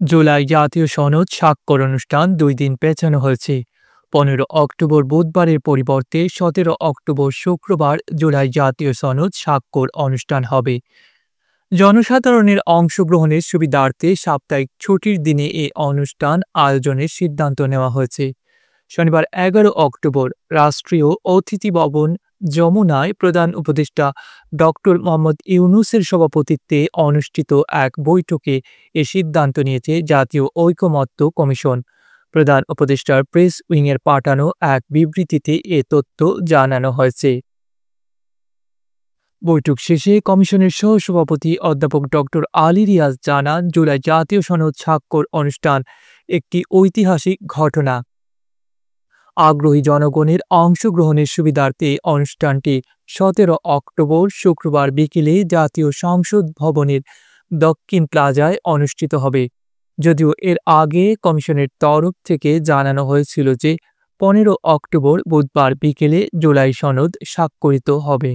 জুলাই জাতীয় সনদ স্বাক্ষর অনুষ্ঠান ২ দিন পেছানো হয়েছে। ১৫ অক্টোবর বুধবারের পরিবর্তে ১৭ অক্টোবর শুক্রবার জুলাই জাতীয় সনদ স্বাক্ষর অনুষ্ঠান হবে। জনসাধারণের অংশগ্রহণের সুবিধার্থে সাপ্তাহিক ছুটির দিনে এই অনুষ্ঠান আয়োজনের সিদ্ধান্ত নেওয়া হয়েছে। শনিবার ১১ অক্টোবর রাষ্ট্রীয় অতিথি ভবন যমুনায় প্রধান উপদেষ্টা ডক্টর মোহাম্মদ ইউনূসের সভাপতিত্বে অনুষ্ঠিত এক বৈঠকে এ সিদ্ধান্ত নিয়েছে জাতীয় ঐকমত্য কমিশন। প্রধান উপদেষ্টার প্রেস উইংয়ের পাঠানো এক বিবৃতিতে এ তথ্য জানানো হয়েছে। বৈঠক শেষে কমিশনের সহসভাপতি অধ্যাপক ডক্টর আলী রিয়াজ জানান, জুলাই জাতীয় সনদ স্বাক্ষর অনুষ্ঠান একটি ঐতিহাসিক ঘটনা। আগ্রহী জনগণের অংশগ্রহণের সুবিধার্থে অনুষ্ঠানটি ১৭ অক্টোবর শুক্রবার বিকেলে জাতীয় সংসদ ভবনের দক্ষিণ প্লাজায় অনুষ্ঠিত হবে। যদিও এর আগে কমিশনের তরফ থেকে জানানো হয়েছিল যে ১৫ অক্টোবর বুধবার বিকেলে জুলাই সনদ স্বাক্ষরিত হবে।